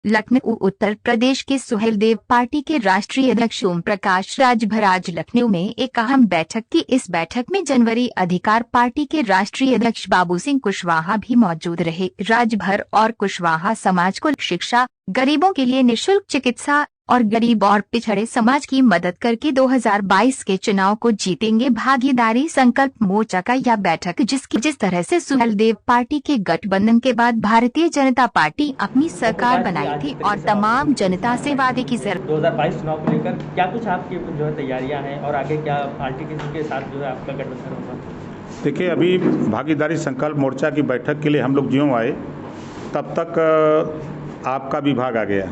लखनऊ उत्तर प्रदेश के सुहेलदेव पार्टी के राष्ट्रीय अध्यक्ष ओम प्रकाश राजभर आज लखनऊ में एक अहम बैठक की। इस बैठक में जनवरी अधिकार पार्टी के राष्ट्रीय अध्यक्ष बाबू सिंह कुशवाहा भी मौजूद रहे। राजभर और कुशवाहा समाज को शिक्षा, गरीबों के लिए निःशुल्क चिकित्सा और गरीब और पिछड़े समाज की मदद करके 2022 के चुनाव को जीतेंगे। भागीदारी संकल्प मोर्चा का यह बैठक जिस तरह से सुहेलदेव पार्टी के गठबंधन के बाद भारतीय जनता पार्टी अपनी सरकार बनाई थी और तमाम जनता से वादे की जरूरत। 2022 चुनाव को लेकर क्या कुछ आपकी जो है तैयारियां हैं और आगे क्या पार्टी के साथ जो है आपका गठबंधन होगा? देखिए, अभी भागीदारी संकल्प मोर्चा की बैठक के लिए हम लोग ज्यों आए तब तक आपका विभाग आ गया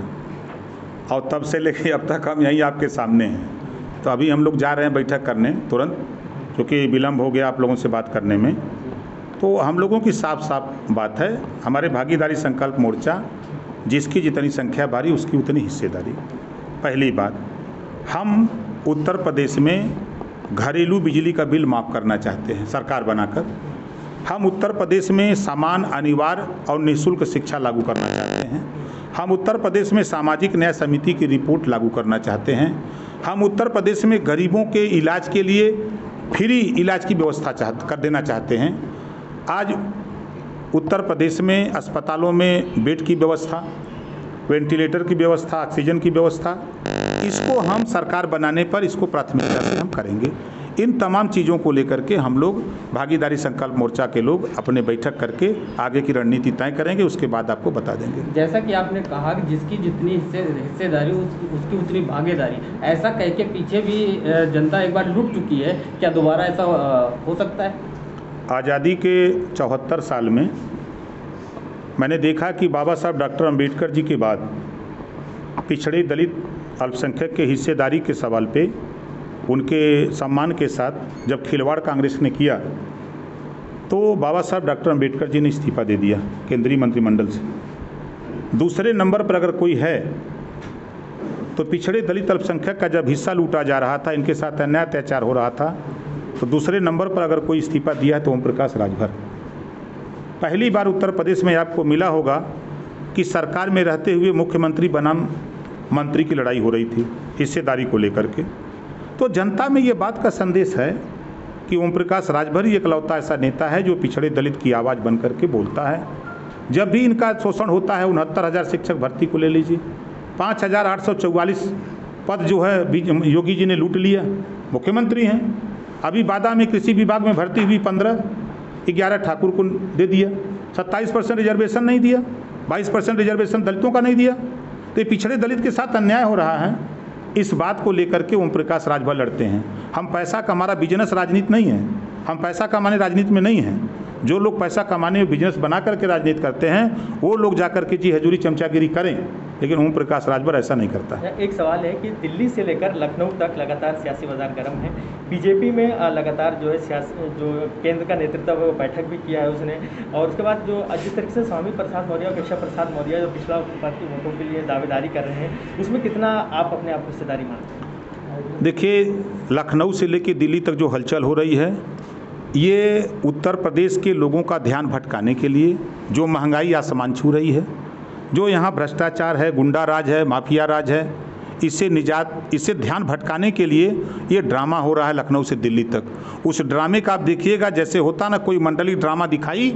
और तब से लेके अब तक हम यहीं आपके सामने हैं। तो अभी हम लोग जा रहे हैं बैठक करने तुरंत, क्योंकि विलम्ब हो गया आप लोगों से बात करने में। तो हम लोगों की साफ साफ बात है, हमारे भागीदारी संकल्प मोर्चा जिसकी जितनी संख्या बारी उसकी उतनी हिस्सेदारी। पहली बात, हम उत्तर प्रदेश में घरेलू बिजली का बिल माफ़ करना चाहते हैं सरकार बनाकर। हम उत्तर प्रदेश में समान, अनिवार्य और निःशुल्क शिक्षा लागू करना चाहते हैं। हम उत्तर प्रदेश में सामाजिक न्याय समिति की रिपोर्ट लागू करना चाहते हैं। हम उत्तर प्रदेश में गरीबों के इलाज के लिए फ्री इलाज की व्यवस्था कर देना चाहते हैं। आज उत्तर प्रदेश में अस्पतालों में बेड की व्यवस्था, वेंटिलेटर की व्यवस्था, ऑक्सीजन की व्यवस्था, इसको हम सरकार बनाने पर इसको प्राथमिकता से हम करेंगे। इन तमाम चीज़ों को लेकर के हम लोग भागीदारी संकल्प मोर्चा के लोग अपने बैठक करके आगे की रणनीति तय करेंगे, उसके बाद आपको बता देंगे। जैसा कि आपने कहा कि जिसकी जितनी हिस्सेदारी उसकी उतनी भागीदारी, ऐसा कह के पीछे भी जनता एक बार लुट चुकी है, क्या दोबारा ऐसा हो सकता है? आज़ादी के 74 साल में मैंने देखा कि बाबा साहब डॉक्टर अम्बेडकर जी के बाद पिछड़े, दलित, अल्पसंख्यक के हिस्सेदारी के सवाल पे उनके सम्मान के साथ जब खिलवाड़ कांग्रेस ने किया तो बाबा साहब डॉक्टर अम्बेडकर जी ने इस्तीफा दे दिया केंद्रीय मंत्रिमंडल से। दूसरे नंबर पर अगर कोई है तो पिछड़े, दलित, अल्पसंख्यक का जब हिस्सा लूटा जा रहा था, इनके साथ अन्याय अत्याचार हो रहा था, तो दूसरे नंबर पर अगर कोई इस्तीफा दिया है तो ओम प्रकाश राजभर। पहली बार उत्तर प्रदेश में आपको मिला होगा कि सरकार में रहते हुए मुख्यमंत्री बनाम मंत्री की लड़ाई हो रही थी हिस्सेदारी को लेकर के। तो जनता में ये बात का संदेश है कि ओम प्रकाश राजभर ही एकलौता ऐसा नेता है जो पिछड़े, दलित की आवाज़ बन करके बोलता है। जब भी इनका शोषण होता है, 69,000 शिक्षक भर्ती को ले लीजिए, 5,844 पद जो है योगी जी ने लूट लिया, मुख्यमंत्री हैं। अभी बादा में कृषि विभाग में भर्ती हुई 11 ठाकुर को दे दिया, 27% रिजर्वेशन नहीं दिया, 22% रिजर्वेशन दलितों का नहीं दिया। तो ये पिछड़े दलित के साथ अन्याय हो रहा है। इस बात को लेकर के ओम प्रकाश राजभर लड़ते हैं। हम पैसा का, हमारा बिजनेस राजनीति नहीं है, हम पैसा कमाने राजनीति में नहीं हैं। जो लोग पैसा कमाने में बिजनेस बना करके राजनीति करते हैं वो लोग जाकर के जी हजूरी, चमचागिरी करें, लेकिन ओम प्रकाश राजभर ऐसा नहीं करता। एक सवाल है कि दिल्ली से लेकर लखनऊ तक लगातार सियासी बाजार गर्म है। बीजेपी में लगातार जो है जो केंद्र का नेतृत्व वो बैठक भी किया है उसने, और उसके बाद जो जिस तरीके से स्वामी प्रसाद मौर्य और केशव प्रसाद मौर्य जो पिछड़ा पार्टी वोटों के लिए दावेदारी कर रहे हैं, उसमें कितना आप अपने आप को हिस्सेदारी मानते हैं? देखिए, लखनऊ से लेकर दिल्ली तक जो हलचल हो रही है, ये उत्तर प्रदेश के लोगों का ध्यान भटकाने के लिए, जो महंगाई आसमान छू रही है, जो यहाँ भ्रष्टाचार है, गुंडा राज है, माफिया राज है, इससे ध्यान भटकाने के लिए ये ड्रामा हो रहा है लखनऊ से दिल्ली तक। उस ड्रामे का आप देखिएगा, जैसे होता ना, कोई मंडली ड्रामा दिखाई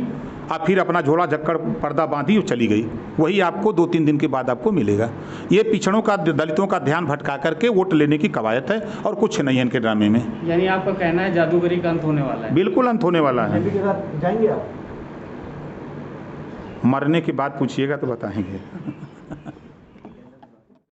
और फिर अपना झोला झक्कड़ पर्दा बांधी और चली गई, वही आपको 2-3 दिन के बाद आपको मिलेगा। ये पिछड़ों का, दलितों का ध्यान भटका करके वोट लेने की कवायद है और कुछ नहीं है इनके ड्रामे में। यानी आपका कहना है जादूगरी का अंत होने वाला है? बिल्कुल अंत होने वाला है। जाएंगे आप? मरने की बात पूछिएगा तो बताएंगे।